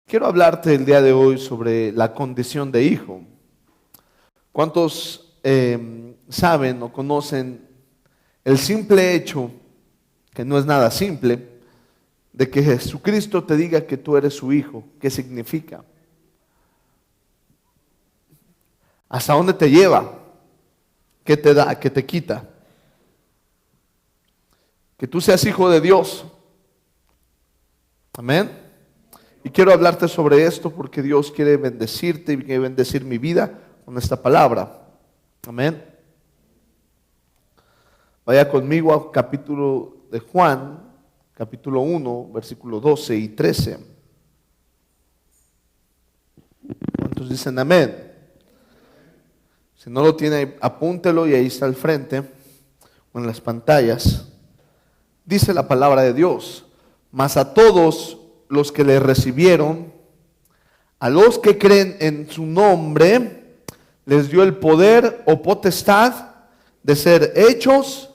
Quiero hablarte el día de hoy sobre la condición de hijo. ¿Cuántos saben o conocen el simple hecho, que no es nada simple, de que Jesucristo te diga que tú eres su hijo? ¿Qué significa? ¿Hasta dónde te lleva? ¿Qué te da? ¿Qué te quita? Que tú seas hijo de Dios. Amén. Y quiero hablarte sobre esto porque Dios quiere bendecirte y quiere bendecir mi vida con esta palabra. Amén. Vaya conmigo al capítulo de Juan, capítulo 1, versículos 12 y 13. ¿Cuántos dicen amén? Si no lo tiene, apúntelo y ahí está al frente o en las pantallas. Dice la palabra de Dios: mas a todos los que le recibieron, a los que creen en su nombre, les dio el poder o potestad de ser hechos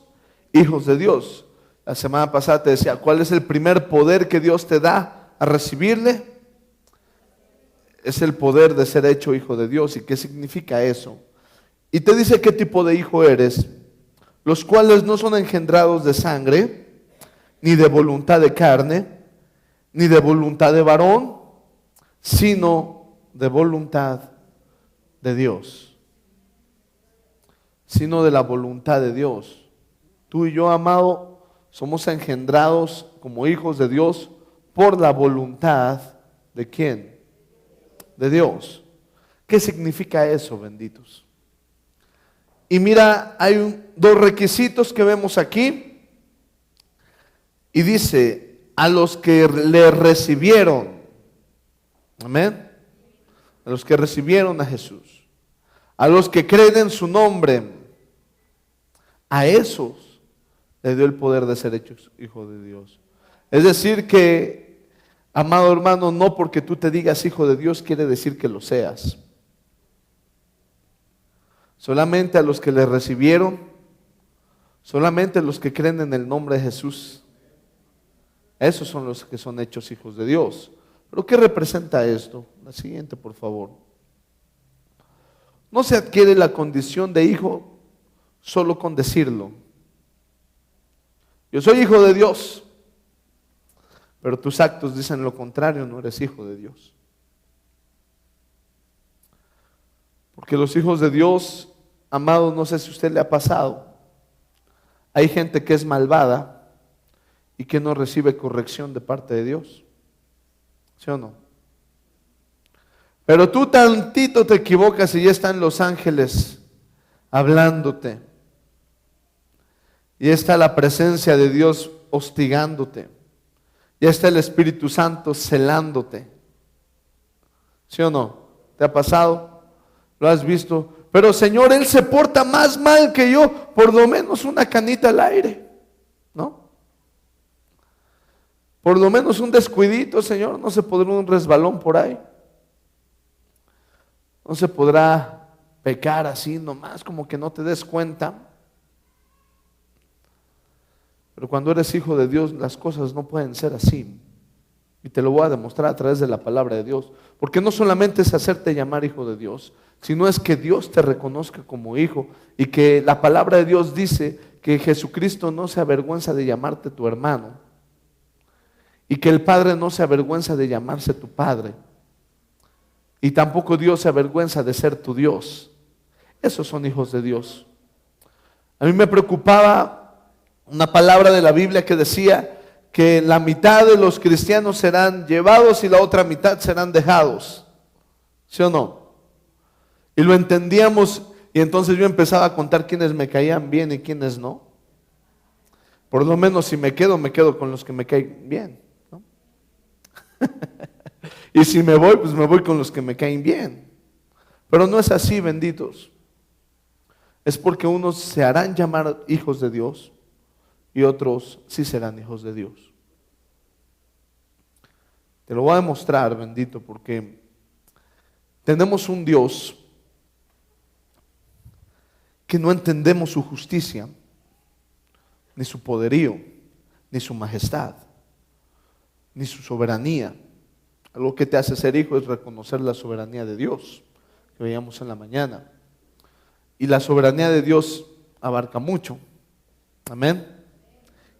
hijos de Dios. La semana pasada te decía, ¿cuál es el primer poder que Dios te da a recibirle? Es el poder de ser hecho hijo de Dios. ¿Y qué significa eso? Y te dice qué tipo de hijo eres, los cuales no son engendrados de sangre, ni de voluntad de carne, ni de voluntad de varón, sino de voluntad de Dios. Sino de la voluntad de Dios. Tú y yo, amado, somos engendrados como hijos de Dios por la voluntad ¿de quién? De Dios. ¿Qué significa eso, benditos? Y mira, hay dos requisitos que vemos aquí. Y dice: a los que le recibieron. Amén. A los que recibieron a Jesús, a los que creen en su nombre, a esos le dio el poder de ser hechos hijos de Dios. Es decir que, amado hermano, no porque tú te digas hijo de Dios quiere decir que lo seas. Solamente a los que le recibieron, solamente a los que creen en el nombre de Jesús, esos son los que son hechos hijos de Dios. ¿Pero qué representa esto? La siguiente, por favor. No se adquiere la condición de hijo solo con decirlo. Yo soy hijo de Dios, pero tus actos dicen lo contrario, no eres hijo de Dios. Porque los hijos de Dios, amados, no sé si a usted le ha pasado, hay gente que es malvada y que no recibe corrección de parte de Dios. ¿Sí o no? Pero tú tantito te equivocas y ya están los ángeles hablándote. Y está la presencia de Dios hostigándote. Ya está el Espíritu Santo celándote. ¿Sí o no? ¿Te ha pasado? ¿Lo has visto? Pero Señor, él se porta más mal que yo. Por lo menos una canita al aire, ¿no? Por lo menos un descuidito, Señor. No se podrá un resbalón por ahí. No se podrá pecar así nomás, como que no te des cuenta. Pero cuando eres hijo de Dios, las cosas no pueden ser así. Y te lo voy a demostrar a través de la palabra de Dios. Porque no solamente es hacerte llamar hijo de Dios, sino es que Dios te reconozca como hijo. Y que la palabra de Dios dice que Jesucristo no se avergüenza de llamarte tu hermano. Y que el Padre no se avergüenza de llamarse tu Padre. Y tampoco Dios se avergüenza de ser tu Dios. Esos son hijos de Dios. A mí me preocupaba una palabra de la Biblia que decía que la mitad de los cristianos serán llevados y la otra mitad serán dejados. ¿Sí o no? Y lo entendíamos, y entonces yo empezaba a contar quiénes me caían bien y quiénes no. Por lo menos si me quedo con los que me caen bien. Y si me voy, pues me voy con los que me caen bien. Pero no es así, benditos. Es porque unos se harán llamar hijos de Dios y otros sí serán hijos de Dios. Te lo voy a demostrar, bendito, porque tenemos un Dios que no entendemos su justicia, ni su poderío, ni su majestad, ni su soberanía. Algo que te hace ser hijo es reconocer la soberanía de Dios, que veíamos en la mañana. Y la soberanía de Dios abarca mucho. Amén.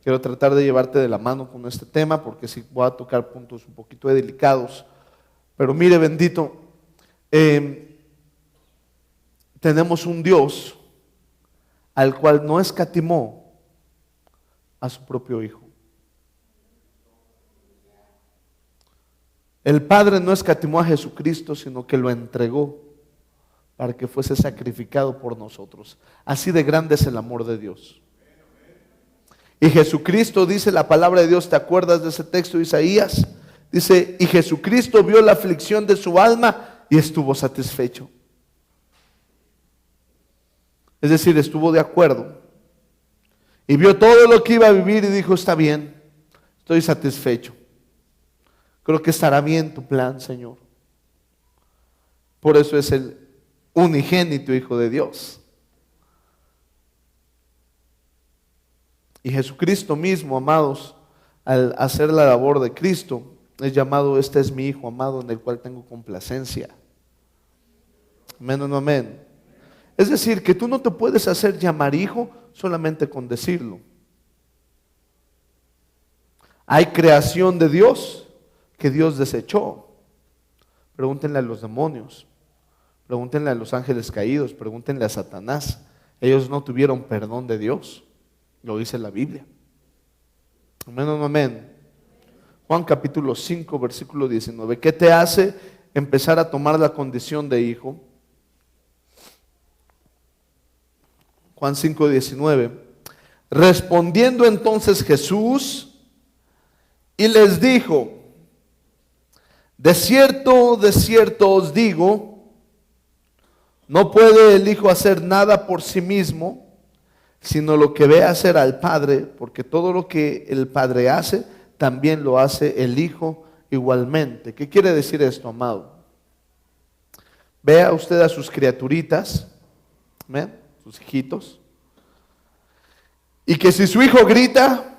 Quiero tratar de llevarte de la mano con este tema, porque sí voy a tocar puntos un poquito delicados. Pero mire, bendito, tenemos un Dios al cual no escatimó a su propio Hijo. El Padre no escatimó a Jesucristo, sino que lo entregó para que fuese sacrificado por nosotros. Así de grande es el amor de Dios. Y Jesucristo, dice la palabra de Dios, ¿te acuerdas de ese texto de Isaías? Dice, y Jesucristo vio la aflicción de su alma y estuvo satisfecho. Es decir, estuvo de acuerdo. Y vio todo lo que iba a vivir y dijo, está bien, estoy satisfecho. Creo que estará bien tu plan, Señor. Por eso es el unigénito Hijo de Dios. Y Jesucristo mismo, amados, al hacer la labor de Cristo, es llamado, este es mi Hijo amado en el cual tengo complacencia. Amén o no amén. Es decir, que tú no te puedes hacer llamar hijo solamente con decirlo. Hay creación de Dios que Dios desechó. Pregúntenle a los demonios, pregúntenle a los ángeles caídos, pregúntenle a Satanás. Ellos no tuvieron perdón de Dios. Lo dice la Biblia. Amén o no amén. Juan capítulo 5, versículo 19. ¿Qué te hace empezar a tomar la condición de hijo? Juan 5, 19. Respondiendo entonces Jesús y les dijo, de cierto os digo, no puede el Hijo hacer nada por sí mismo, sino lo que ve hacer al Padre, porque todo lo que el Padre hace, también lo hace el Hijo igualmente. ¿Qué quiere decir esto, amado? Vea usted a sus criaturitas, ¿ven? Sus hijitos, y que si su hijo grita,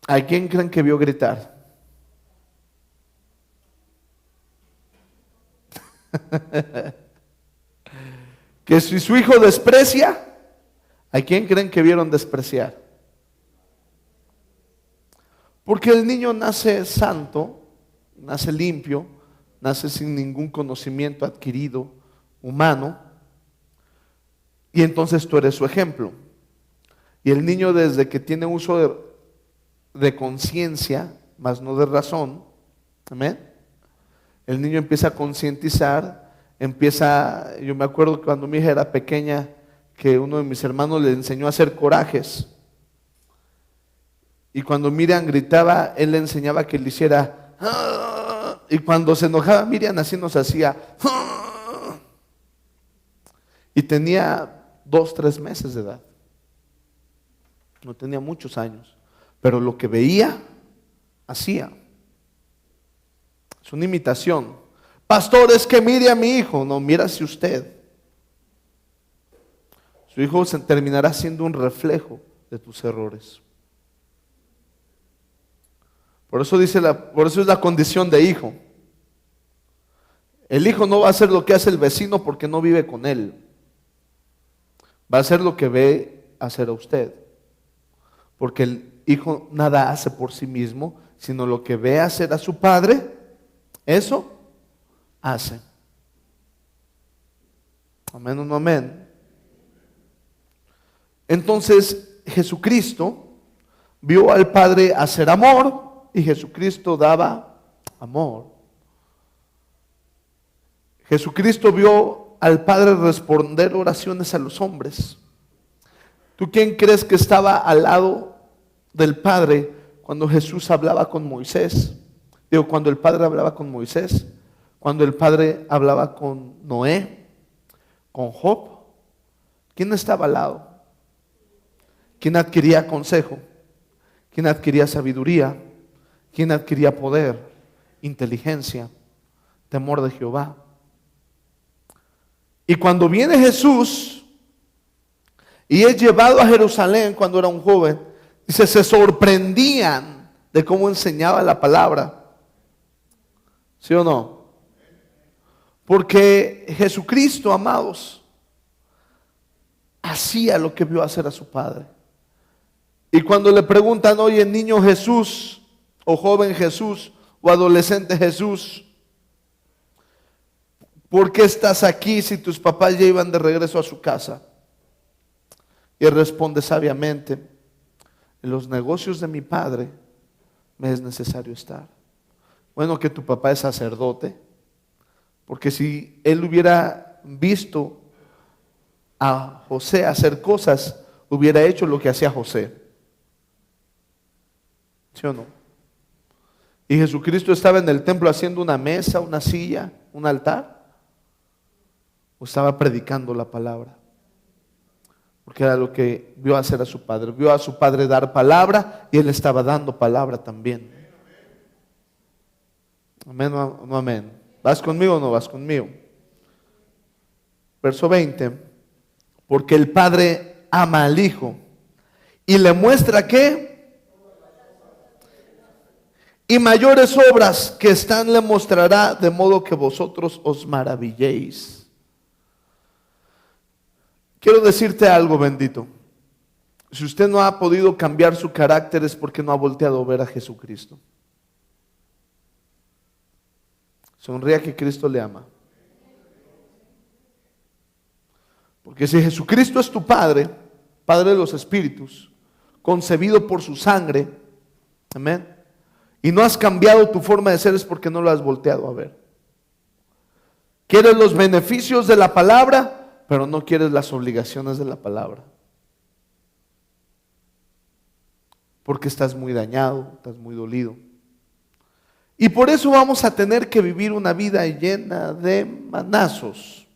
¿a quién creen que vio gritar? Que si su hijo desprecia, ¿a quién creen que vieron despreciar? Porque el niño nace santo, nace limpio, nace sin ningún conocimiento adquirido humano, y entonces tú eres su ejemplo. Y el niño, desde que tiene uso de conciencia, más no de razón, amén, el niño empieza a concientizar, yo me acuerdo cuando mi hija era pequeña, que uno de mis hermanos le enseñó a hacer corajes. Y cuando Miriam gritaba, él le enseñaba que le hiciera ¡ah! Y cuando se enojaba Miriam, así nos hacía ¡ah! Y tenía 2, 3 meses de edad. No tenía muchos años, pero lo que veía, hacía. Es una imitación. Pastor, es que mire a mi hijo. No, mírase usted. Su hijo terminará siendo un reflejo de tus errores. Por eso es la condición de hijo. El hijo no va a hacer lo que hace el vecino porque no vive con él. Va a hacer lo que ve hacer a usted. Porque el hijo nada hace por sí mismo, sino lo que ve hacer a su padre, eso hace. Amén o no amén. Entonces Jesucristo vio al Padre hacer amor y Jesucristo daba amor. Jesucristo vio al Padre responder oraciones a los hombres. ¿Tú quién crees que estaba al lado del Padre cuando Jesús hablaba con Moisés? Cuando el Padre hablaba con Moisés, cuando el Padre hablaba con Noé, con Job. ¿Quién estaba al lado? ¿Quién adquiría consejo? ¿Quién adquiría sabiduría? ¿Quién adquiría poder, inteligencia, temor de Jehová? Y cuando viene Jesús y es llevado a Jerusalén cuando era un joven, dice, se sorprendían de cómo enseñaba la palabra. ¿Sí o no? Porque Jesucristo, amados, hacía lo que vio hacer a su Padre. Y cuando le preguntan, oye, niño Jesús, o joven Jesús, o adolescente Jesús, ¿por qué estás aquí si tus papás ya iban de regreso a su casa? Y él responde sabiamente, en los negocios de mi Padre me es necesario estar. Bueno, que tu papá es sacerdote, porque si él hubiera visto a José hacer cosas, hubiera hecho lo que hacía José. ¿Sí o no? Y Jesucristo estaba en el templo haciendo una mesa, una silla, un altar, o estaba predicando la palabra, porque era lo que vio hacer a su Padre. Vio a su Padre dar palabra y él estaba dando palabra también. Amén o no amén. ¿Vas conmigo o no vas conmigo? Verso 20. Porque el Padre ama al Hijo y le muestra que y mayores obras que están le mostrará, de modo que vosotros os maravilléis. Quiero decirte algo, bendito. Si usted no ha podido cambiar su carácter es porque no ha volteado a ver a Jesucristo. Sonría que Cristo le ama. Porque si Jesucristo es tu Padre, Padre de los Espíritus, concebido por su sangre, amén, y no has cambiado tu forma de ser, es porque no lo has volteado a ver. Quieres los beneficios de la palabra, pero no quieres las obligaciones de la palabra. Porque estás muy dañado, estás muy dolido. Y por eso vamos a tener que vivir una vida llena de manazos.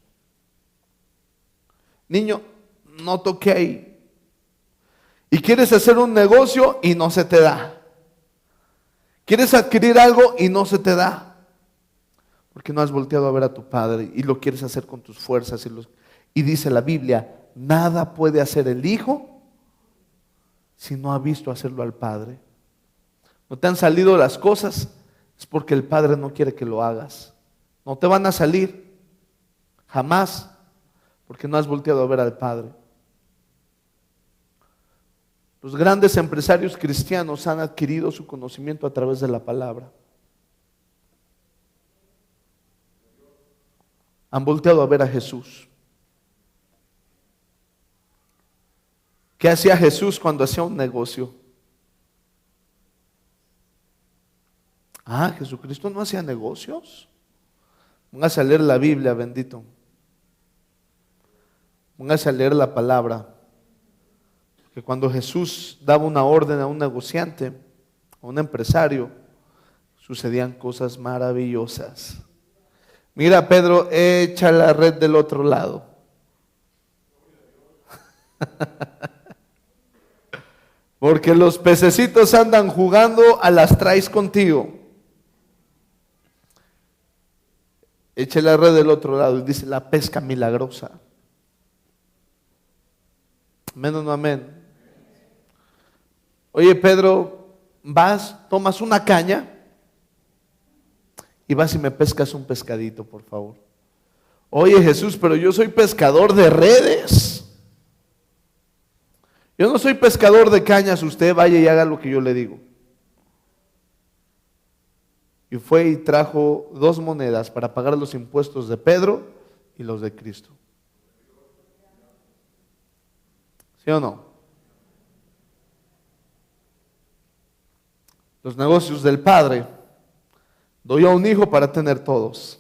Niño, no toque ahí. Y quieres hacer un negocio y no se te da. Quieres adquirir algo y no se te da. Porque no has volteado a ver a tu Padre y lo quieres hacer con tus fuerzas. Y dice la Biblia, nada puede hacer el Hijo si no ha visto hacerlo al Padre. ¿No te han salido las cosas? Es porque el Padre no quiere que lo hagas. No te van a salir jamás porque no has volteado a ver al Padre. Los grandes empresarios cristianos han adquirido su conocimiento a través de la palabra. Han volteado a ver a Jesús. ¿Qué hacía Jesús cuando hacía un negocio? Jesucristo no hacía negocios. Póngase a leer la Biblia, bendito. Póngase a leer la palabra. Que cuando Jesús daba una orden a un negociante, a un empresario, sucedían cosas maravillosas. Mira, Pedro, echa la red del otro lado. Porque los pececitos andan jugando, a las traes contigo. Eche la red del otro lado. Y dice la pesca milagrosa. Amén o no amén. Oye, Pedro, vas, tomas una caña y vas y me pescas un pescadito, por favor. Oye, Jesús, pero yo soy pescador de redes. Yo no soy pescador de cañas, usted vaya y haga lo que yo le digo. Y fue y trajo 2 monedas para pagar los impuestos de Pedro y los de Cristo. ¿Sí o no? Los negocios del Padre. Doy a un hijo para tener todos.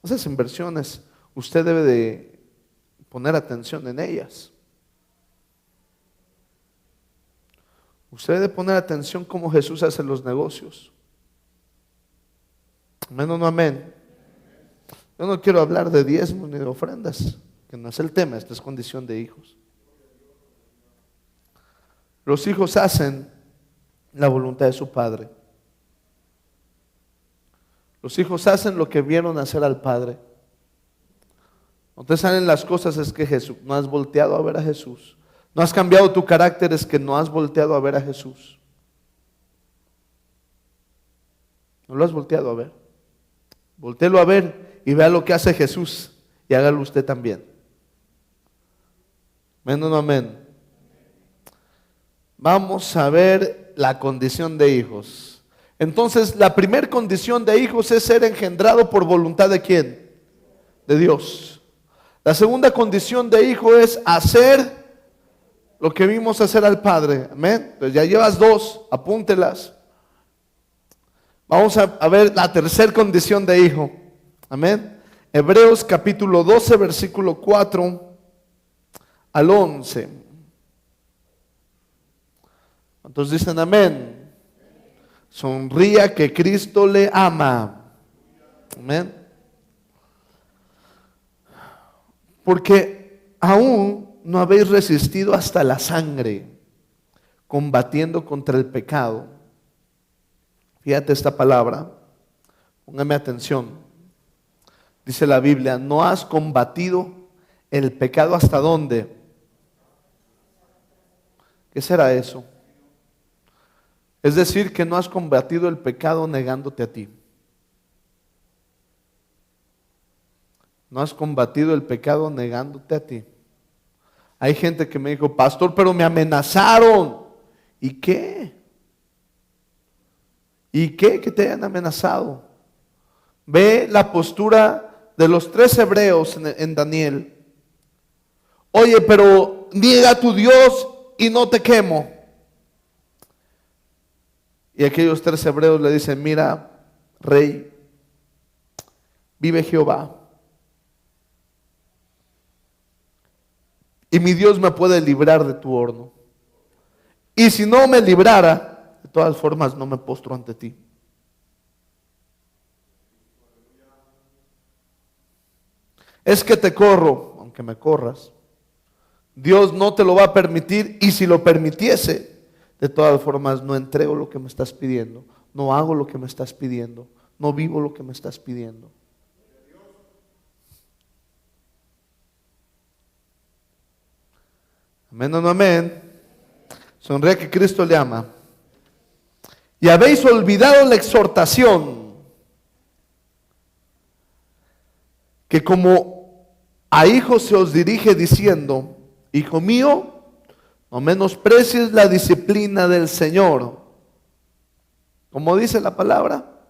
Esas inversiones, usted debe de poner atención en ellas. Usted debe poner atención cómo Jesús hace los negocios. Amén o no amén. Yo no quiero hablar de diezmos ni de ofrendas, que no es el tema, esta es condición de hijos. Los hijos hacen la voluntad de su padre. Los hijos hacen lo que vieron hacer al Padre. No te salen las cosas, es que Jesús, no has volteado a ver a Jesús. No has cambiado tu carácter, es que no has volteado a ver a Jesús. ¿No lo has volteado a ver? Voltéelo a ver y vea lo que hace Jesús y hágalo usted también. Amén o no amén. Vamos a ver la condición de hijos. Entonces, la primera condición de hijos es ser engendrado por voluntad de ¿quién? De Dios. La segunda condición de hijo es hacer lo que vimos hacer al Padre. Amén. Entonces ya llevas dos, apúntelas. Vamos a ver la tercera condición de hijo. Amén. Hebreos capítulo 12, versículo 4 al 11. Entonces dicen amén. Sonría que Cristo le ama. Amén. Porque aún no habéis resistido hasta la sangre, combatiendo contra el pecado. Fíjate esta palabra, póngame atención. Dice la Biblia, ¿no has combatido el pecado hasta dónde? ¿Qué será eso? Es decir, que no has combatido el pecado negándote a ti. No has combatido el pecado negándote a ti. Hay gente que me dijo, pastor, pero me amenazaron. ¿Y qué? ¿Y qué que te hayan amenazado? Ve la postura de los 3 hebreos en Daniel. Oye, pero niega a tu Dios y no te quemo. Y aquellos 3 hebreos le dicen, mira, rey, vive Jehová. Y mi Dios me puede librar de tu horno. Y si no me librara, de todas formas no me postro ante ti. Es que te corro, aunque me corras. Dios no te lo va a permitir, y si lo permitiese, de todas formas no entrego lo que me estás pidiendo, no hago lo que me estás pidiendo, no vivo lo que me estás pidiendo. Amén o no amén. Sonríe que Cristo le ama. Y habéis olvidado la exhortación, que como a hijos se os dirige diciendo, hijo mío, no menosprecies la disciplina del Señor. Como dice la palabra,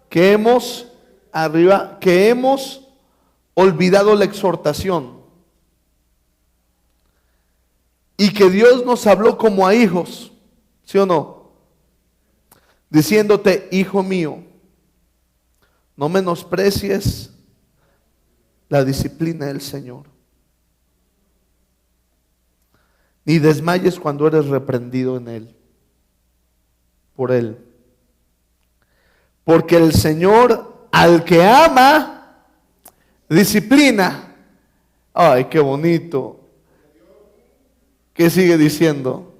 que hemos olvidado la exhortación. Y que Dios nos habló como a hijos, ¿sí o no? Diciéndote, hijo mío, no menosprecies la disciplina del Señor, ni desmayes cuando eres reprendido en Él, por Él. Porque el Señor al que ama, disciplina. Ay, qué bonito. ¿Qué sigue diciendo?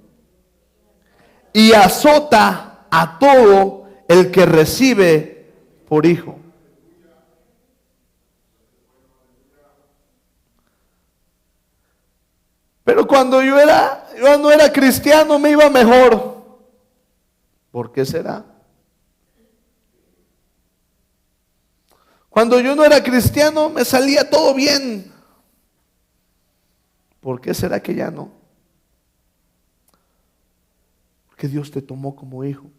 Y azota a todo el que recibe por hijo. Pero cuando yo no era cristiano, me iba mejor. ¿Por qué será? Cuando yo no era cristiano, me salía todo bien. ¿Por qué será que ya no? Que Dios te tomó como hijo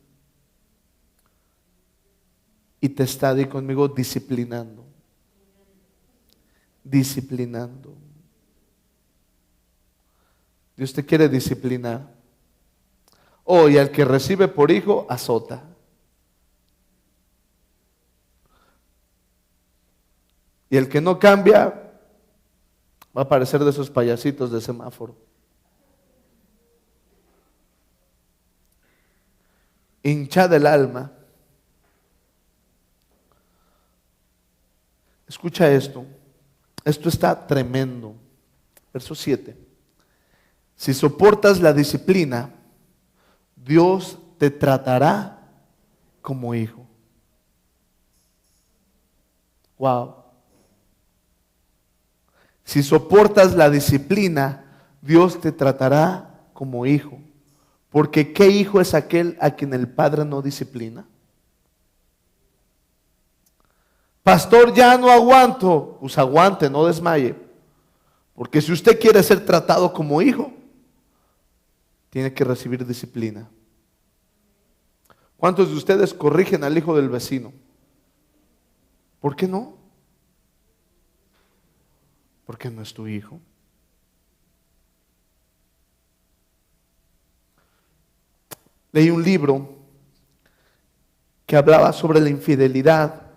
y te está ahí conmigo disciplinando. Dios te quiere disciplinar. Y al que recibe por hijo, azota. Y el que no cambia, va a parecer de esos payasitos de semáforo. Hinchada el alma. Escucha esto. Esto está tremendo. Verso 7. Si soportas la disciplina, Dios te tratará como hijo. Wow. Si soportas la disciplina, Dios te tratará como hijo. Porque ¿qué hijo es aquel a quien el padre no disciplina? Pastor, ya no aguanto. Pues aguante, no desmaye. Porque si usted quiere ser tratado como hijo, tiene que recibir disciplina. ¿Cuántos de ustedes corrigen al hijo del vecino? ¿Por qué no? Porque no es tu hijo. Leí un libro que hablaba sobre la infidelidad,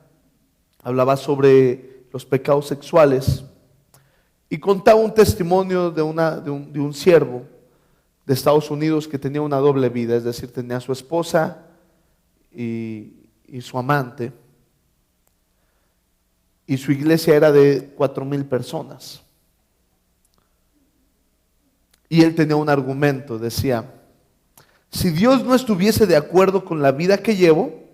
hablaba sobre los pecados sexuales y contaba un testimonio de un siervo de Estados Unidos que tenía una doble vida, es decir, tenía a su esposa y su amante, y su iglesia era de 4,000 personas. Y él tenía un argumento, decía: si Dios no estuviese de acuerdo con la vida que llevo,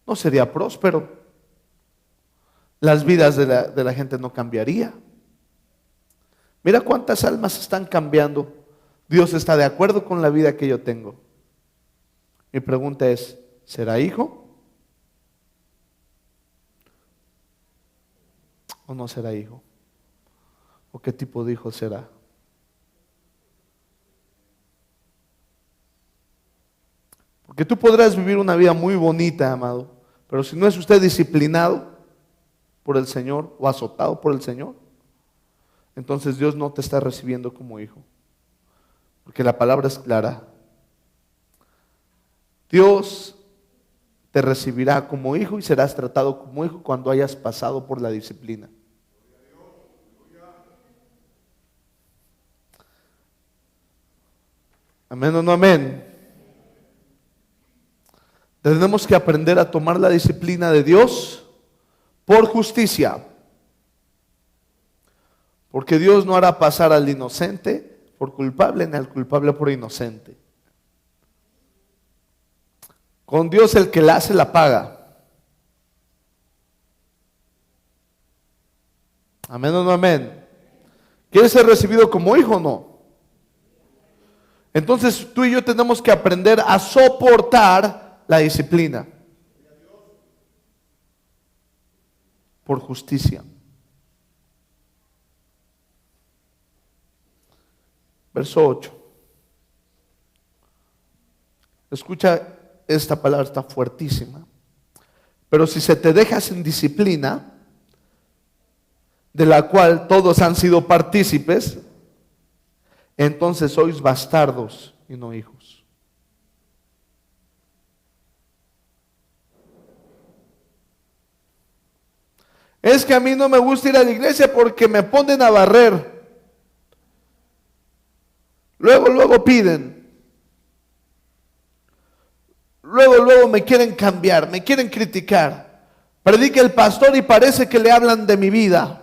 no sería próspero. Las vidas de la gente no cambiaría. Mira cuántas almas están cambiando. Dios está de acuerdo con la vida que yo tengo. Mi pregunta es, ¿será hijo? ¿O no será hijo? ¿O qué tipo de hijo será? Porque tú podrás vivir una vida muy bonita, amado, pero si no es usted disciplinado por el Señor o azotado por el Señor, entonces Dios no te está recibiendo como hijo. Porque la palabra es clara. Dios te recibirá como hijo y serás tratado como hijo cuando hayas pasado por la disciplina. Amén o no amén. Tenemos que aprender a tomar la disciplina de Dios por justicia. Porque Dios no hará pasar al inocente por culpable ni al culpable por inocente. Con Dios el que la hace la paga. Amén o no amén. ¿Quieres ser recibido como hijo o no? Entonces tú y yo tenemos que aprender a soportar la disciplina por justicia. Verso 8. Escucha, esta palabra está fuertísima. Pero si se te deja sin disciplina, de la cual todos han sido partícipes, entonces sois bastardos y no hijos. Es que a mí no me gusta ir a la iglesia porque me ponen a barrer. Luego piden. Luego me quieren cambiar, me quieren criticar. Predica el pastor y parece que le hablan de mi vida.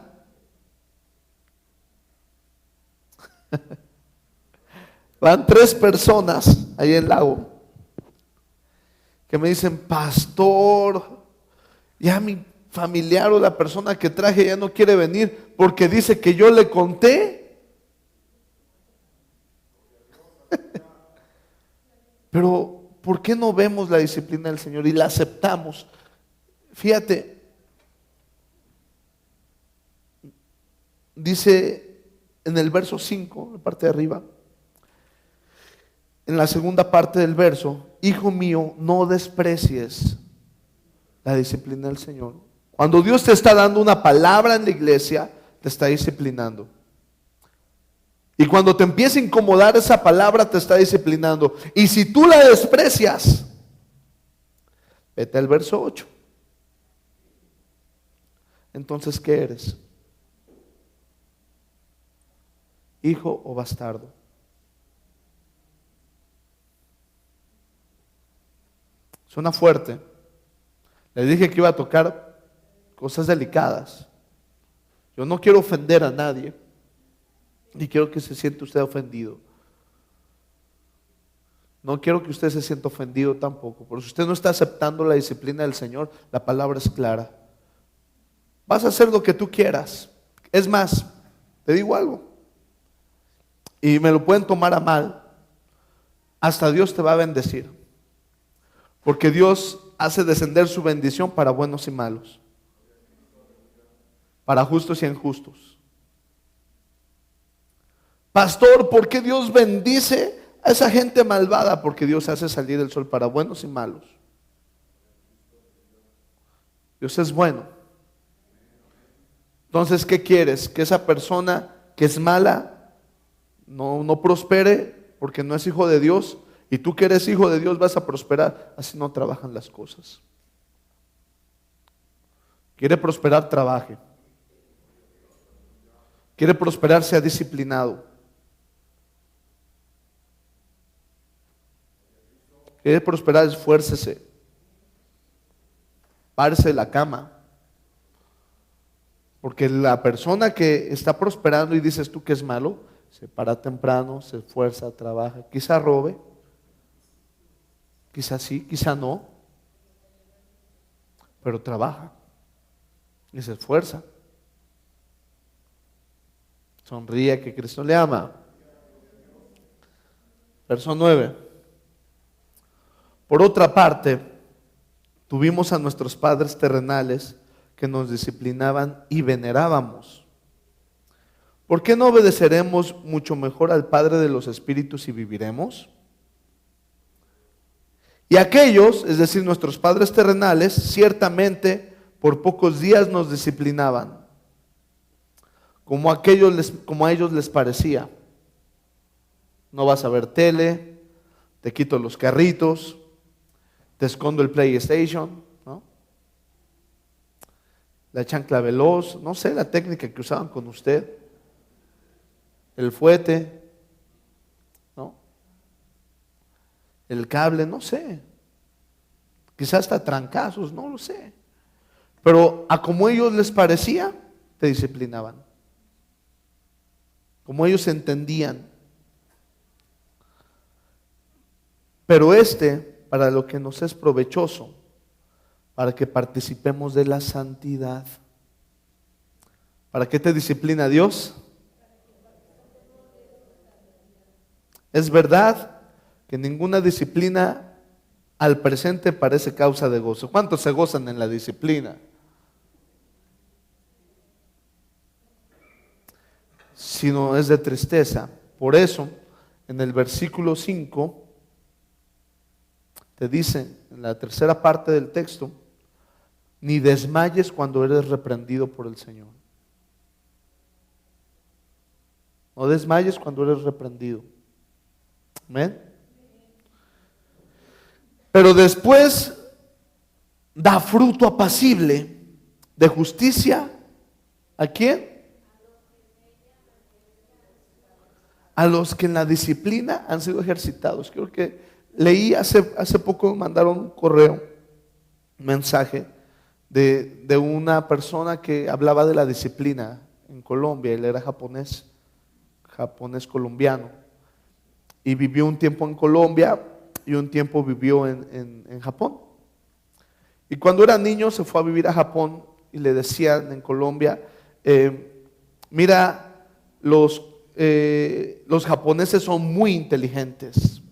Van 3 personas ahí en el lago que me dicen: pastor, ya mi familiar o la persona que traje ya no quiere venir porque dice que yo le conté. Pero ¿por qué no vemos la disciplina del Señor y la aceptamos? Fíjate, dice en el verso 5, la parte de arriba, en la segunda parte del verso: hijo mío, no desprecies la disciplina del Señor. Cuando Dios te está dando una palabra en la iglesia, te está disciplinando. Y cuando te empieza a incomodar esa palabra, te está disciplinando. Y si tú la desprecias, vete al verso 8. Entonces, ¿qué eres? ¿Hijo o bastardo? Suena fuerte. Le dije que iba a tocar cosas delicadas. Yo no quiero ofender a nadie, ni quiero que se sienta usted ofendido. No quiero que usted se sienta ofendido tampoco. Pero si usted no está aceptando la disciplina del Señor, la palabra es clara. Vas a hacer lo que tú quieras. Es más, te digo algo, y me lo pueden tomar a mal, hasta Dios te va a bendecir. Porque Dios hace descender su bendición para buenos y malos. para justos y injustos. Pastor, ¿por qué Dios bendice a esa gente malvada? Porque Dios hace salir el sol para buenos y malos. Dios es bueno. Entonces, ¿qué quieres? ¿Que esa persona que es mala no prospere porque no es hijo de Dios? Y tú que eres hijo de Dios vas a prosperar. Así no trabajan las cosas. Quiere prosperar, trabaje. Quiere prosperar, sea disciplinado. Quiere prosperar, esfuércese. Párese de la cama. Porque la persona que está prosperando y dices tú que es malo, se para temprano, se esfuerza, trabaja. Quizá robe, quizá sí, quizá no, pero trabaja y se esfuerza. Sonríe que Cristo le ama. Verso 9. Por otra parte, tuvimos a nuestros padres terrenales que nos disciplinaban y venerábamos. ¿Por qué no obedeceremos mucho mejor al Padre de los Espíritus y viviremos? Y aquellos, es decir, nuestros padres terrenales, ciertamente por pocos días nos disciplinaban, como a ellos les parecía. No vas a ver tele, te quito los carritos, te escondo el PlayStation, ¿no? La chancla veloz, no sé la técnica que usaban con usted, el fuete, ¿no? El cable, no sé, quizás hasta trancazos, no lo sé, pero a como ellos les parecía, te disciplinaban, como ellos entendían. Pero para lo que nos es provechoso, para que participemos de la santidad. ¿Para qué te disciplina Dios? Es verdad que ninguna disciplina al presente parece causa de gozo. ¿Cuántos se gozan en la disciplina? Sino es de tristeza. Por eso, en el versículo 5, te dice, en la tercera parte del texto, ni desmayes cuando eres reprendido por el Señor. No desmayes cuando eres reprendido. Amén. Pero después da fruto apacible de justicia. ¿A quién? A los que en la disciplina han sido ejercitados. Creo que leí hace poco, me mandaron un correo, un mensaje de una persona que hablaba de la disciplina en Colombia. Él era japonés colombiano, y vivió un tiempo en Colombia y un tiempo vivió en Japón. Y cuando era niño se fue a vivir a Japón y le decían en Colombia, mira, los japoneses son muy inteligentes.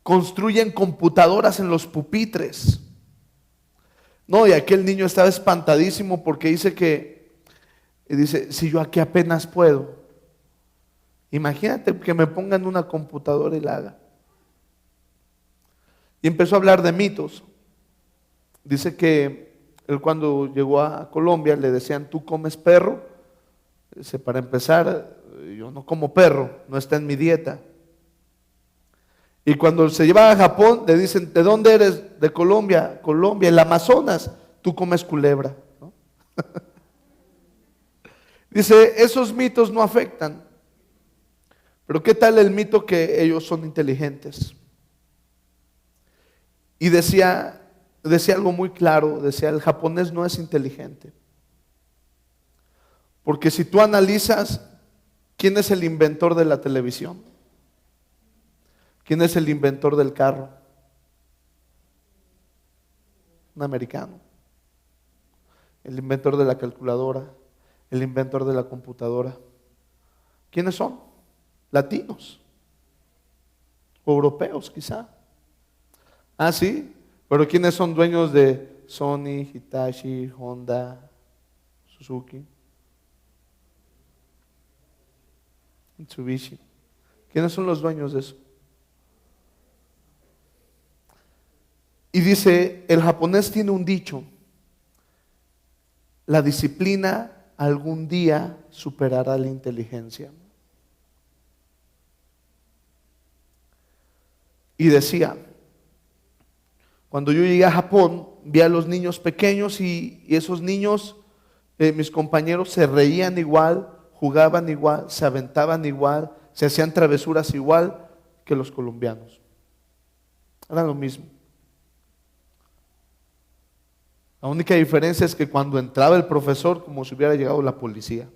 Construyen computadoras en los pupitres. No, y aquel niño estaba espantadísimo porque dice, si yo aquí apenas puedo. Imagínate que me pongan una computadora y la haga. Y empezó a hablar de mitos. Dice que él cuando llegó a Colombia le decían, ¿tú comes perro? Dice, para empezar, yo no como perro, no está en mi dieta. Y cuando se lleva a Japón, le dicen, ¿de dónde eres? De Colombia. Colombia, el Amazonas, tú comes culebra, ¿no? Dice, esos mitos no afectan. Pero ¿qué tal el mito que ellos son inteligentes? Y decía algo muy claro, decía, el japonés no es inteligente. Porque si tú analizas, ¿quién es el inventor de la televisión? ¿Quién es el inventor del carro? Un americano. El inventor de la calculadora, el inventor de la computadora. ¿Quiénes son? Latinos. O europeos quizá. Ah, sí, pero ¿quiénes son dueños de Sony, Hitachi, Honda, Suzuki, Mitsubishi. ¿Quiénes son los dueños de eso? Y dice, el japonés tiene un dicho: la disciplina algún día superará la inteligencia. Y decía, cuando yo llegué a Japón, vi a los niños pequeños y esos niños, mis compañeros, se reían igual, jugaban igual, se aventaban igual, se hacían travesuras igual que los colombianos. Era lo mismo. La única diferencia es que cuando entraba el profesor, como si hubiera llegado la policía.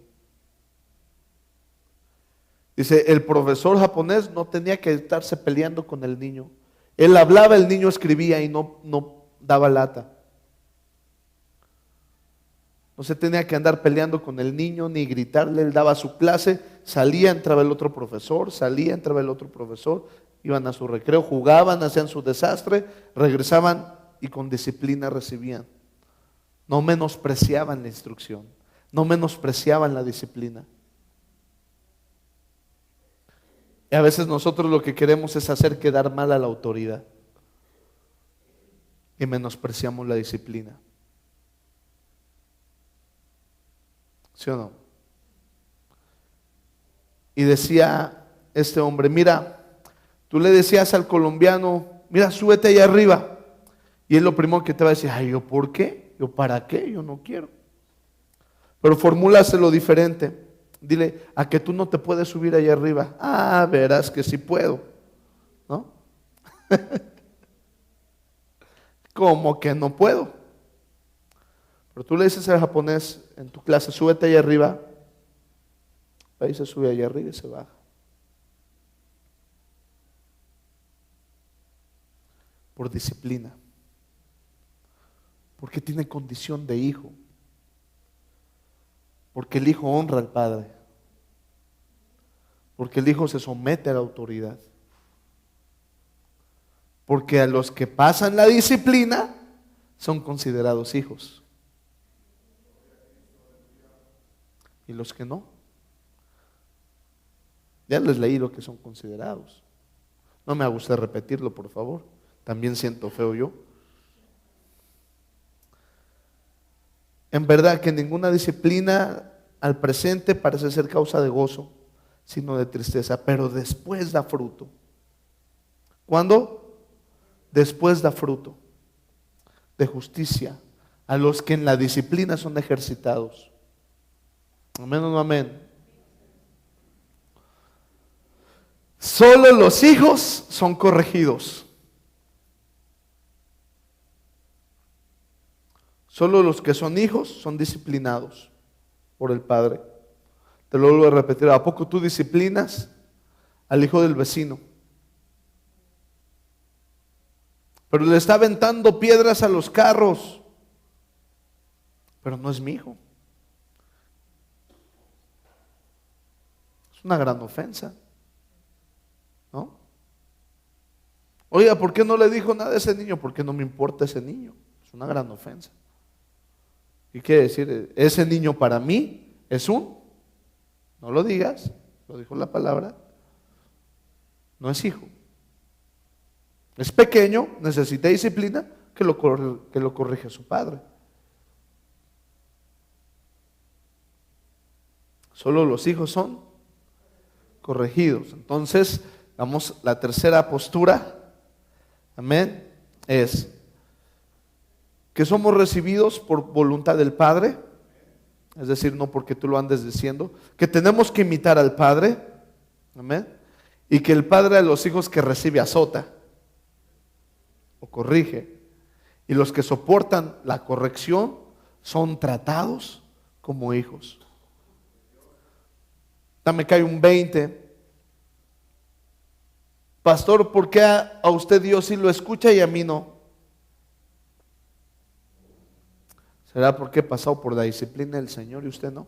Dice, el profesor japonés no tenía que estarse peleando con el niño. Él hablaba, el niño escribía y no daba lata. No se tenía que andar peleando con el niño ni gritarle. Él daba su clase, salía, entraba el otro profesor, salía, entraba el otro profesor, iban a su recreo, jugaban, hacían su desastre, regresaban y con disciplina recibían. No menospreciaban la instrucción, no menospreciaban la disciplina. Y a veces nosotros lo que queremos es hacer quedar mal a la autoridad y menospreciamos la disciplina. ¿Sí o no? Y decía este hombre, mira, tú le decías al colombiano, mira, súbete allá arriba. Y él lo primero que te va a decir, ay, ¿yo por qué? ¿Yo para qué? Yo no quiero. Pero formúlaselo diferente. Dile, a que tú no te puedes subir allá arriba. Ah, verás que sí puedo, ¿no? ¿Cómo que no puedo? Pero tú le dices al japonés en tu clase, súbete allá arriba. Ahí se sube allá arriba y se baja. Por disciplina. Porque tiene condición de hijo. Porque el hijo honra al padre. Porque el hijo se somete a la autoridad. Porque a los que pasan la disciplina son considerados hijos. Y los que no, ya les leí lo que son considerados. No me gusta repetirlo, por favor. También siento feo yo. En verdad que ninguna disciplina al presente parece ser causa de gozo, sino de tristeza, pero después da fruto. ¿Cuándo? Después da fruto de justicia a los que en la disciplina son ejercitados. Amén o no amén. Solo los hijos son corregidos. Solo los que son hijos son disciplinados por el Padre. Te lo vuelvo a repetir. ¿A poco tú disciplinas al hijo del vecino? Pero le está aventando piedras a los carros. Pero no es mi hijo. Es una gran ofensa, ¿no? Oiga, ¿por qué no le dijo nada a ese niño? Porque no me importa ese niño. Es una gran ofensa. ¿Y qué decir? Ese niño para mí es no lo digas, lo dijo la palabra, no es hijo. Es pequeño, necesita disciplina, que lo corrige su padre. Solo los hijos son corregidos. Entonces, vamos, la tercera postura, amén, es que somos recibidos por voluntad del Padre, es decir, no porque tú lo andes diciendo, que tenemos que imitar al Padre, amén, y que el Padre a los hijos que recibe azota o corrige, y los que soportan la corrección son tratados como hijos. Me cae un 20. Pastor, ¿por qué a usted Dios sí lo escucha y a mí no? ¿Será porque he pasado por la disciplina del Señor y usted no?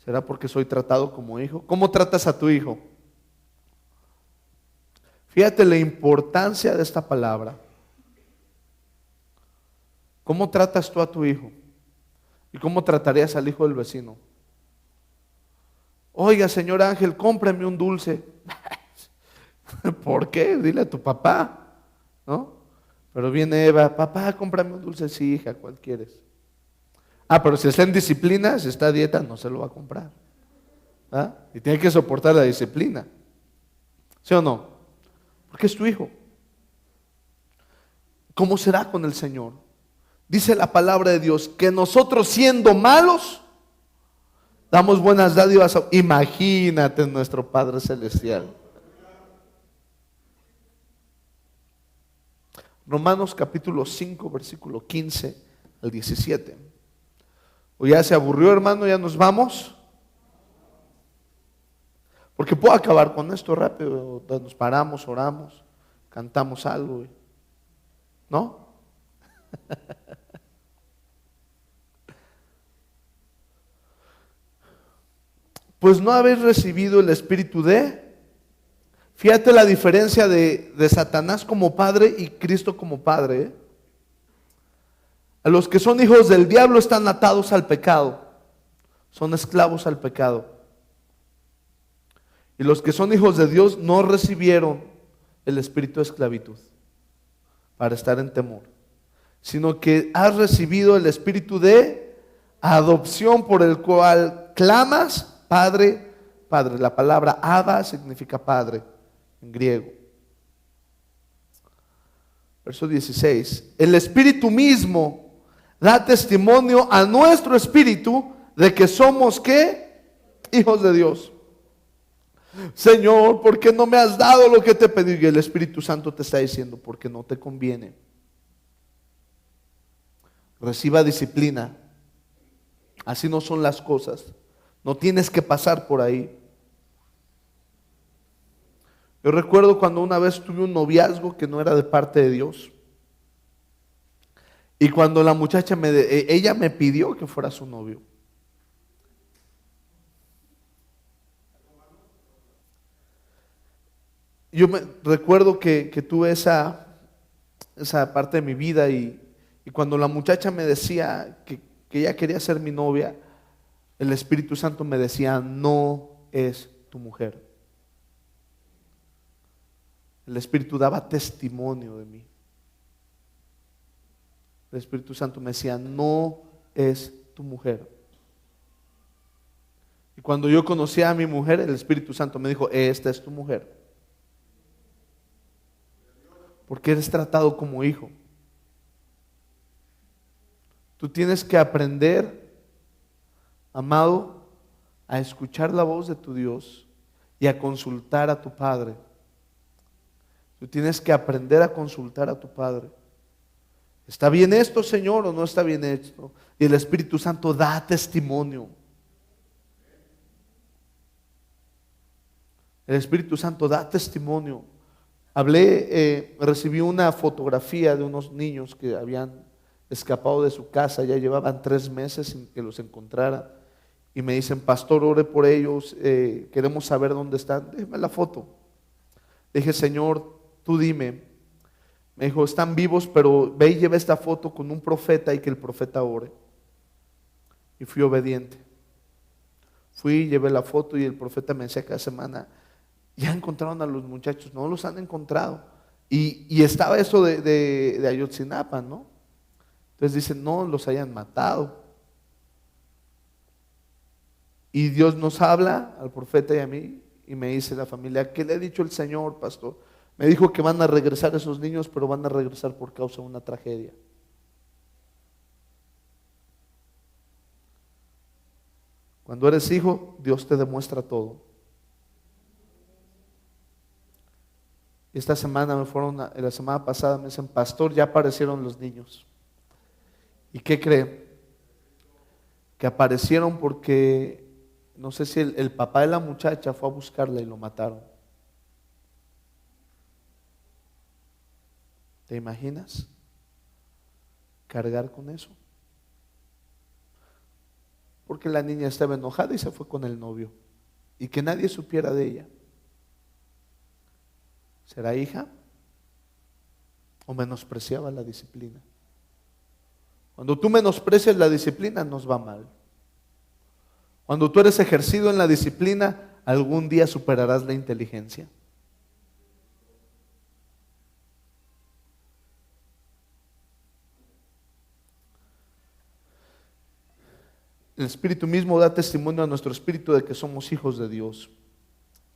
¿Será porque soy tratado como hijo? ¿Cómo tratas a tu hijo? Fíjate la importancia de esta palabra. ¿Cómo tratas tú a tu hijo? ¿Y cómo tratarías al hijo del vecino? Oiga, señor Ángel, cómprame un dulce. ¿Por qué? Dile a tu papá, ¿no? Pero viene Eva, papá, cómprame un dulce. Sí, hija, ¿cuál quieres? Ah, pero si está en disciplina, si está a dieta, no se lo va a comprar. ¿Ah? Y tiene que soportar la disciplina. ¿Sí o no? Porque es tu hijo. ¿Cómo será con el Señor? Dice la palabra de Dios que nosotros siendo malos, damos buenas dádivas. Imagínate nuestro Padre Celestial. Romanos capítulo 5, versículo 15 al 17. ¿O ya se aburrió, hermano? ¿Ya nos vamos? Porque puedo acabar con esto rápido. Nos paramos, oramos, cantamos algo, ¿no? Pues no habéis recibido el espíritu de... Fíjate la diferencia de Satanás como padre y Cristo como padre, ¿eh? A los que son hijos del diablo están atados al pecado, son esclavos al pecado. Y los que son hijos de Dios no recibieron el espíritu de esclavitud para estar en temor, sino que has recibido el espíritu de adopción por el cual clamas, Padre, Padre. La palabra Abba significa Padre en griego. Verso 16. El Espíritu mismo da testimonio a nuestro espíritu de que somos ¿qué? Hijos de Dios. Señor, ¿por qué no me has dado lo que te pedí? Y el Espíritu Santo te está diciendo, porque no te conviene. Reciba disciplina. Así no son las cosas. No tienes que pasar por ahí. Yo recuerdo cuando una vez tuve un noviazgo que no era de parte de Dios. Y cuando la muchacha ella me pidió que fuera su novio. Yo recuerdo que tuve esa parte de mi vida y cuando la muchacha me decía que ella quería ser mi novia, el Espíritu Santo me decía, no es tu mujer. El Espíritu daba testimonio de mí. El Espíritu Santo me decía, no es tu mujer. Y cuando yo conocí a mi mujer, el Espíritu Santo me dijo, esta es tu mujer. Porque eres tratado como hijo. Tú tienes que aprender, amado, a escuchar la voz de tu Dios y a consultar a tu Padre. Tú tienes que aprender a consultar a tu Padre. ¿Está bien esto, Señor, o no está bien esto? Y el Espíritu Santo da testimonio. El Espíritu Santo da testimonio. Recibí una fotografía de unos niños que habían escapado de su casa, ya llevaban 3 meses sin que los encontrara. Y me dicen, pastor, ore por ellos, queremos saber dónde están. Déjeme la foto. Dije, Señor, tú dime. Me dijo, están vivos, pero ve y lleva esta foto con un profeta y que el profeta ore. Y fui obediente. Fui, llevé la foto y el profeta me decía cada semana, ya encontraron a los muchachos. No los han encontrado. Y estaba eso de Ayotzinapa, ¿no? Entonces dicen, no los hayan matado. Y Dios nos habla al profeta y a mí y me dice la familia, ¿qué le ha dicho el Señor, pastor? Me dijo que van a regresar esos niños, pero van a regresar por causa de una tragedia. Cuando eres hijo, Dios te demuestra todo. Esta semana la semana pasada me dicen, pastor, ya aparecieron los niños. ¿Y qué cree? Que aparecieron porque, no sé si el papá de la muchacha fue a buscarla y lo mataron. ¿Te imaginas cargar con eso? Porque la niña estaba enojada y se fue con el novio y que nadie supiera de ella. ¿Será hija? ¿O menospreciaba la disciplina? Cuando tú menosprecias la disciplina, nos va mal. Cuando tú eres ejercido en la disciplina, algún día superarás la inteligencia. El Espíritu mismo da testimonio a nuestro espíritu de que somos hijos de Dios.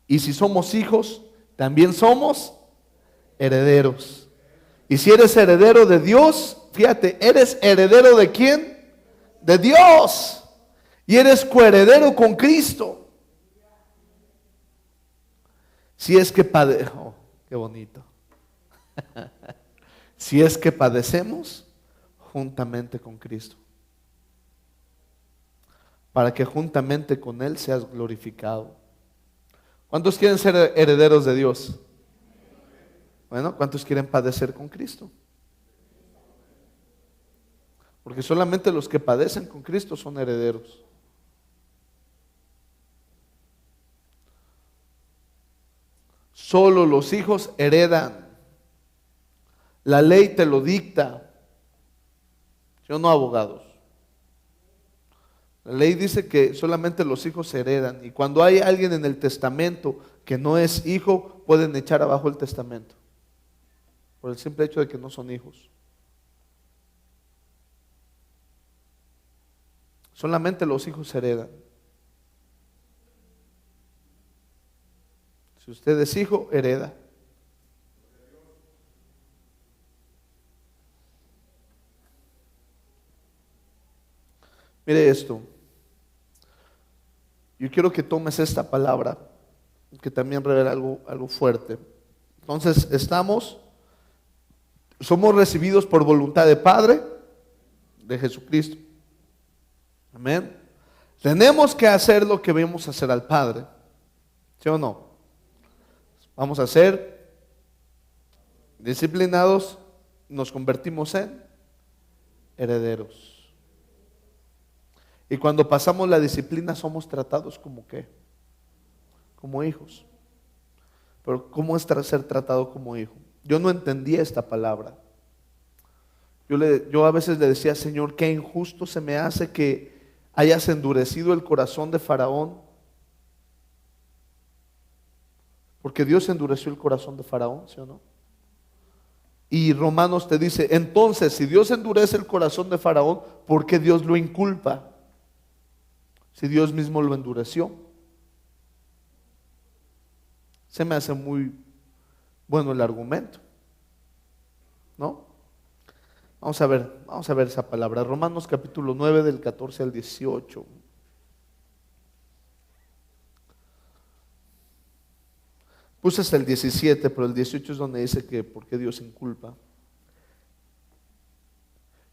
Y si somos hijos, también somos herederos. Y si eres heredero de Dios, fíjate, ¿eres heredero de quién? De Dios. Y eres coheredero con Cristo. Si es que padecemos, qué bonito. Si es que padecemos juntamente con Cristo, para que juntamente con Él seas glorificado. ¿Cuántos quieren ser herederos de Dios? Bueno, ¿cuántos quieren padecer con Cristo? Porque solamente los que padecen con Cristo son herederos. Solo los hijos heredan. La ley te lo dicta. Yo no, abogados. La ley dice que solamente los hijos heredan. Y cuando hay alguien en el testamento que no es hijo, pueden echar abajo el testamento. Por el simple hecho de que no son hijos. Solamente los hijos heredan. Si usted es hijo, hereda. Mire esto. Yo quiero que tomes esta palabra, que también revela algo fuerte. Entonces, somos recibidos por voluntad de Padre, de Jesucristo. Amén. Tenemos que hacer lo que vemos hacer al Padre. ¿Sí o no? Vamos a ser disciplinados, nos convertimos en herederos. Y cuando pasamos la disciplina somos tratados como ¿qué? Como hijos. Pero ¿cómo es ser tratado como hijo? Yo no entendía esta palabra. Yo a veces le decía, Señor, qué injusto se me hace que hayas endurecido el corazón de Faraón. Porque Dios endureció el corazón de Faraón, ¿sí o no? Y Romanos te dice, entonces, si Dios endurece el corazón de Faraón, ¿por qué Dios lo inculpa? Si Dios mismo lo endureció. Se me hace muy bueno el argumento, ¿no? Vamos a ver esa palabra. Romanos capítulo 9 del 14 al 18. Puse hasta el 17, pero el 18 es donde dice que ¿por qué Dios inculpa?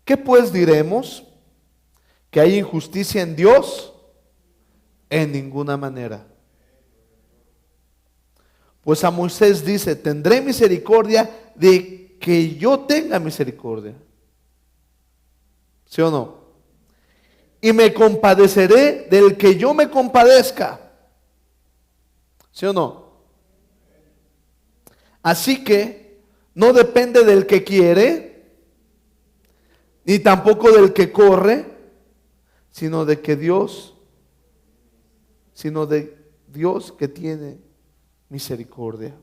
¿Qué pues diremos? ¿Que hay injusticia en Dios? En ninguna manera. Pues a Moisés dice, tendré misericordia de que yo tenga misericordia. ¿Sí o no? Y me compadeceré del que yo me compadezca. ¿Sí o no? Así que no depende del que quiere, ni tampoco del que corre, sino de Dios que tiene misericordia.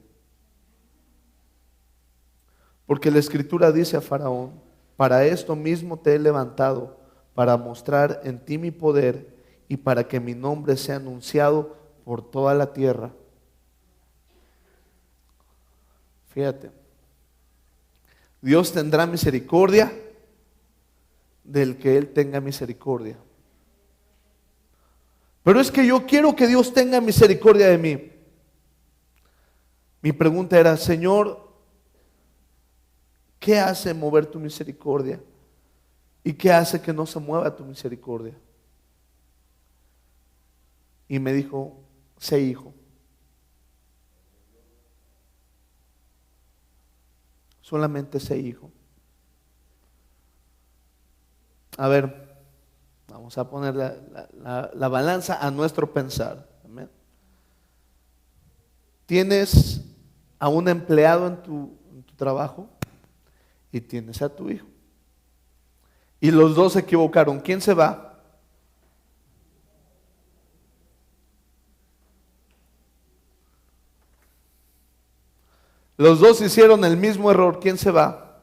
Porque la Escritura dice a Faraón, para esto mismo te he levantado, para mostrar en ti mi poder y para que mi nombre sea anunciado por toda la tierra. Fíjate, Dios tendrá misericordia del que Él tenga misericordia. Pero es que yo quiero que Dios tenga misericordia de mí. Mi pregunta era, Señor, ¿qué hace mover tu misericordia? ¿Y qué hace que no se mueva tu misericordia? Y me dijo, sé hijo. Solamente sé hijo. A ver, vamos a poner la balanza a nuestro pensar. Amén. Tienes a un empleado en tu trabajo y tienes a tu hijo. y los dos se equivocaron. ¿Quién se va? Los dos hicieron el mismo error. ¿Quién se va?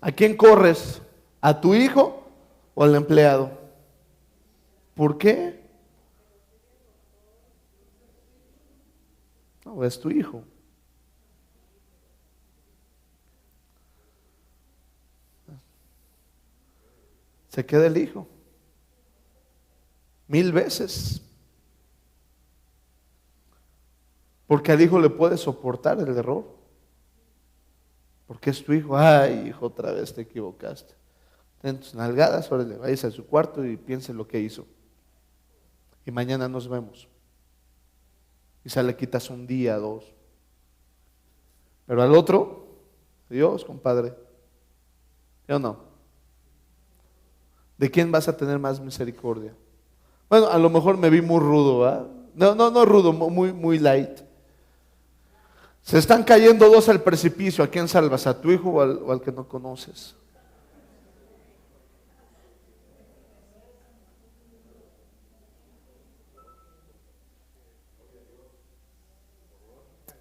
¿A quién corres? ¿A tu hijo o al empleado? ¿Por qué? No, es tu hijo. Se queda el hijo. 1000 veces. Porque al hijo le puede soportar el error. Porque es tu hijo. Ay, hijo, otra vez te equivocaste. Ten tus nalgadas, ahora le vayas a su cuarto y piense lo que hizo. Y mañana nos vemos. Quizá le quitas un día, 2. Pero al otro, Dios, compadre. ¿Sí o no? ¿De quién vas a tener más misericordia? Bueno, a lo mejor me vi muy rudo, ¿verdad? No rudo, muy light. Se están cayendo dos al precipicio. ¿A quién salvas? ¿A tu hijo o al que no conoces?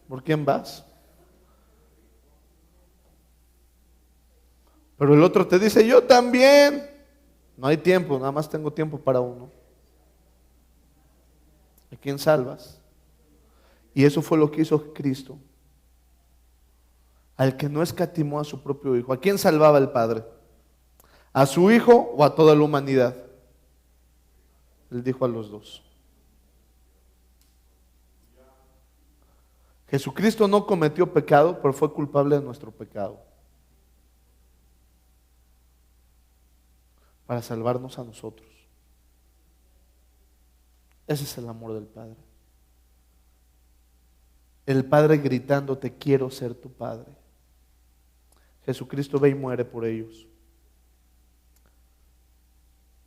¿Por quién vas? Pero el otro te dice, yo también. No hay tiempo, nada más tengo tiempo para uno. ¿A quién salvas? Y eso fue lo que hizo Cristo. Al que no escatimó a su propio hijo. ¿A quién salvaba el Padre? ¿A su hijo o a toda la humanidad? Él dijo a los dos. Jesucristo no cometió pecado, pero fue culpable de nuestro pecado. Para salvarnos a nosotros. Ese es el amor del Padre. El Padre gritándote, quiero ser tu Padre. Jesucristo ve y muere por ellos.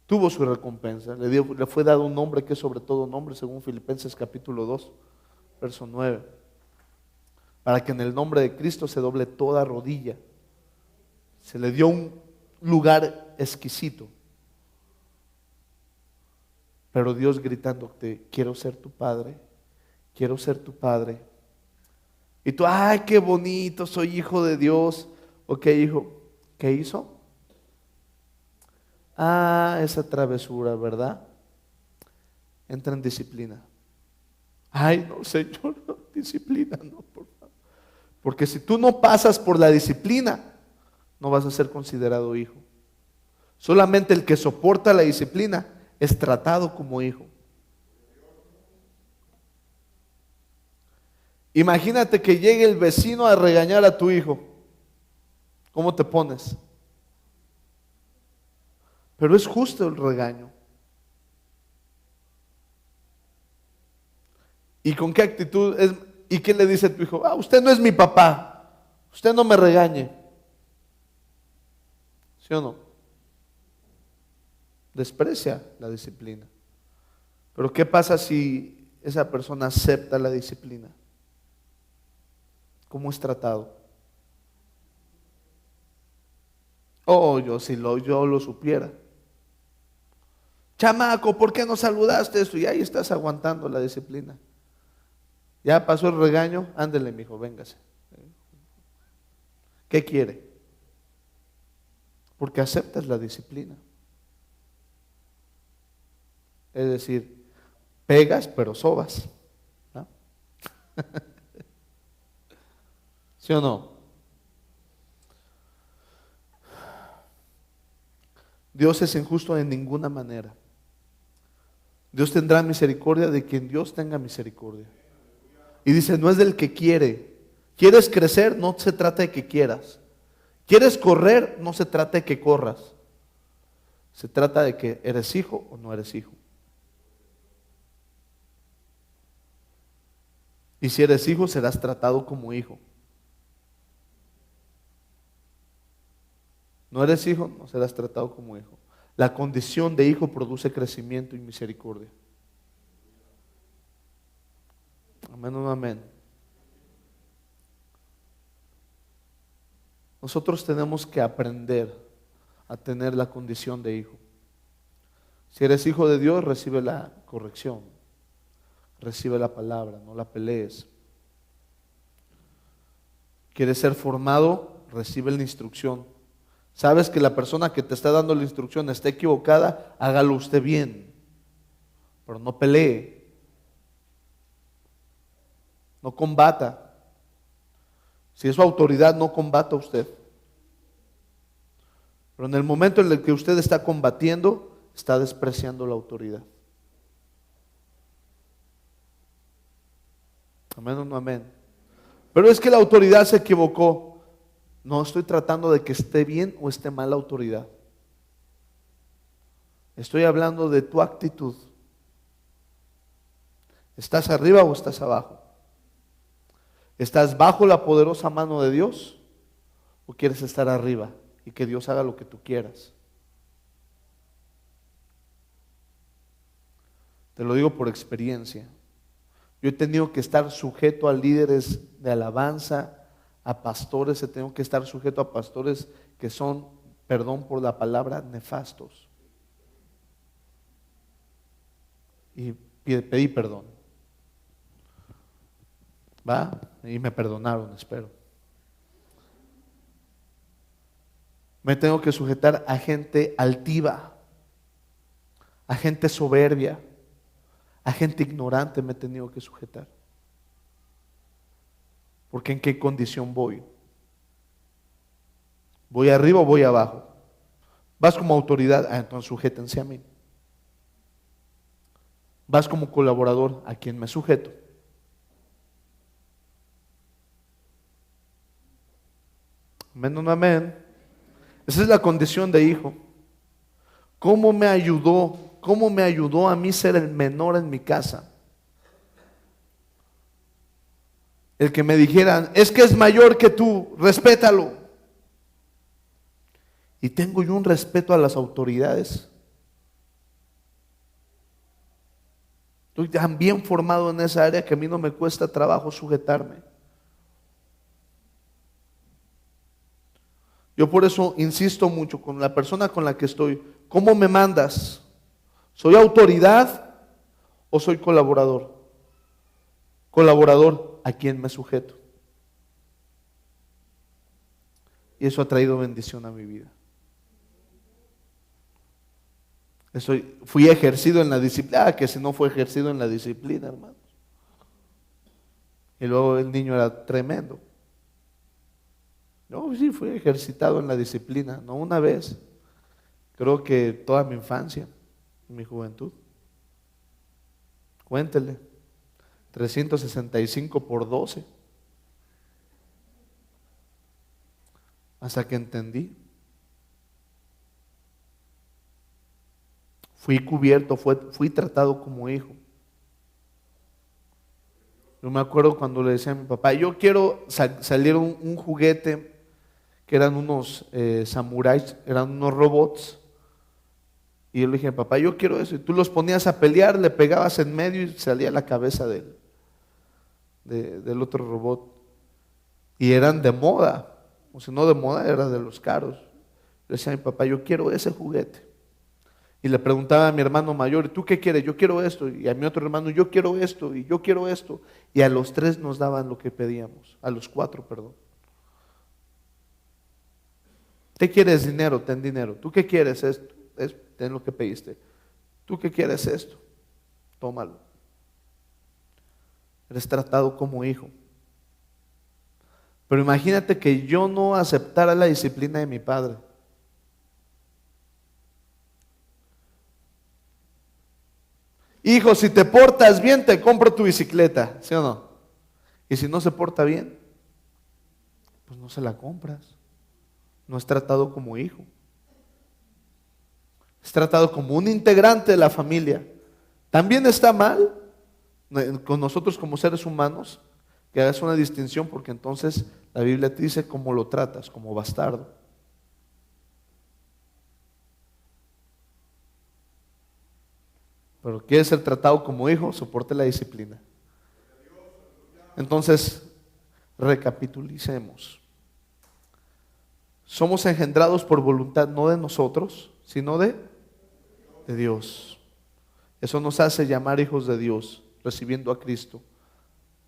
Tuvo su recompensa, le fue dado un nombre que es sobre todo nombre, según Filipenses capítulo 2, verso 9. Para que en el nombre de Cristo se doble toda rodilla. Se le dio un lugar exquisito. Pero Dios gritándote, quiero ser tu Padre, quiero ser tu Padre. Y tú, ay, qué bonito, soy hijo de Dios. Ok, hijo, ¿qué hizo? Ah, esa travesura, ¿verdad? Entra en disciplina. Ay, no, Señor, no, disciplina, no, por favor. Porque si tú no pasas por la disciplina, no vas a ser considerado hijo. Solamente el que soporta la disciplina es tratado como hijo. Imagínate que llegue el vecino a regañar a tu hijo. ¿Cómo te pones? Pero es justo el regaño. ¿Y con qué actitud es? ¿Y qué le dice a tu hijo? Ah, usted no es mi papá. Usted no me regañe. ¿Sí o no? Desprecia la disciplina. Pero ¿qué pasa si esa persona acepta la disciplina? ¿Cómo es tratado? Oh, yo lo supiera. Chamaco, ¿por qué no saludaste esto? Y ahí estás aguantando la disciplina. Ya pasó el regaño, ándele, mijo, véngase. ¿Qué quiere? Porque aceptas la disciplina. Es decir, pegas pero sobas, ¿no? ¿Sí o no? Dios es injusto en ninguna manera. Dios tendrá misericordia de quien Dios tenga misericordia. Y dice, no es del que quiere. ¿Quieres crecer? No se trata de que quieras. ¿Quieres correr? No se trata de que corras. Se trata de que eres hijo o no eres hijo. Y si eres hijo, serás tratado como hijo. No eres hijo, no serás tratado como hijo. La condición de hijo produce crecimiento y misericordia. Amén o no amén. Nosotros tenemos que aprender a tener la condición de hijo. Si eres hijo de Dios, recibe la corrección, recibe la palabra, no la pelees. ¿Quieres ser formado? Recibe la instrucción. Sabes que la persona que te está dando la instrucción está equivocada, hágalo usted bien, pero no pelee, no combata. Si es su autoridad, no combata usted. Pero en el momento en el que usted está combatiendo, está despreciando la autoridad. Amén o no amén. Pero es que la autoridad se equivocó. No estoy tratando de que esté bien o esté mal la autoridad. Estoy hablando de tu actitud. ¿Estás arriba o estás abajo? ¿Estás bajo la poderosa mano de Dios o quieres estar arriba y que Dios haga lo que tú quieras? Te lo digo por experiencia. Yo he tenido que estar sujeto a líderes de alabanza, a pastores, he tenido que estar sujeto a pastores que son, perdón por la palabra, nefastos. Y pedí perdón. ¿Va? Y me perdonaron, espero. Me tengo que sujetar a gente altiva, a gente soberbia, a gente ignorante me he tenido que sujetar. Porque ¿en qué condición voy? ¿Voy arriba o voy abajo? ¿Vas como autoridad? Entonces sujétense a mí. ¿Vas como colaborador? ¿A quien me sujeto? Amén o no amén. Esa es la condición de hijo. ¿Cómo me ayudó? ¿Cómo me ayudó a mí ser el menor en mi casa? El que me dijeran, es que es mayor que tú, respétalo. Y tengo yo un respeto a las autoridades. Estoy tan bien formado en esa área que a mí no me cuesta trabajo sujetarme. Yo por eso insisto mucho con la persona con la que estoy. ¿Cómo me mandas? ¿Soy autoridad o soy colaborador? Colaborador, ¿a quien me sujeto? Y eso ha traído bendición a mi vida. Fui ejercido en la disciplina, que si no fue ejercido en la disciplina, hermanos. Y luego el niño era tremendo. No, sí, fui ejercitado en la disciplina, no una vez, creo que toda mi infancia, mi juventud. Cuéntele, 365 por 12. Hasta que entendí. Fui cubierto, fui tratado como hijo. Yo me acuerdo cuando le decía a mi papá, yo quiero salir un juguete que eran unos samuráis, eran unos robots. Y yo le dije, papá, yo quiero eso. Y tú los ponías a pelear, le pegabas en medio y salía la cabeza del otro robot. Y eran de moda, o si no de moda, eran de los caros. Le decía a mi papá, yo quiero ese juguete. Y le preguntaba a mi hermano mayor, ¿tú qué quieres? Yo quiero esto. Y a mi otro hermano, yo quiero esto. Y yo quiero esto. Y a los tres nos daban lo que pedíamos. A los cuatro, perdón. ¿Qué quieres? Dinero, ten dinero. ¿Tú qué quieres? Esto, ten lo que pediste. ¿Tú qué quieres? Esto, tómalo. Eres tratado como hijo. Pero imagínate que yo no aceptara la disciplina de mi padre. Hijo, si te portas bien, te compro tu bicicleta, ¿sí o no? Y si no se porta bien, pues no se la compras. No es tratado como hijo. Es tratado como un integrante de la familia. También está mal con nosotros como seres humanos que hagas una distinción, porque entonces la Biblia te dice cómo lo tratas, como bastardo. Pero quiere ser tratado como hijo, soporte la disciplina. Entonces, recapitulicemos. Somos engendrados por voluntad no de nosotros, sino de Dios. Eso nos hace llamar hijos de Dios, recibiendo a Cristo,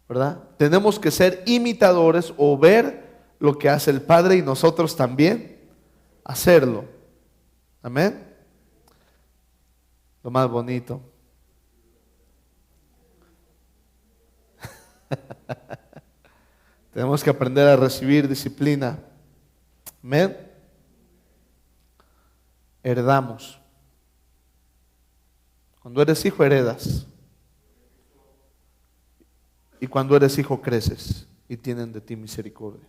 ¿verdad? Tenemos que ser imitadores o ver lo que hace el Padre y nosotros también hacerlo. Amén. Lo más bonito. Tenemos que aprender a recibir disciplina. Amén. Heredamos. Cuando eres hijo, heredas. Y cuando eres hijo, creces y tienen de ti misericordia.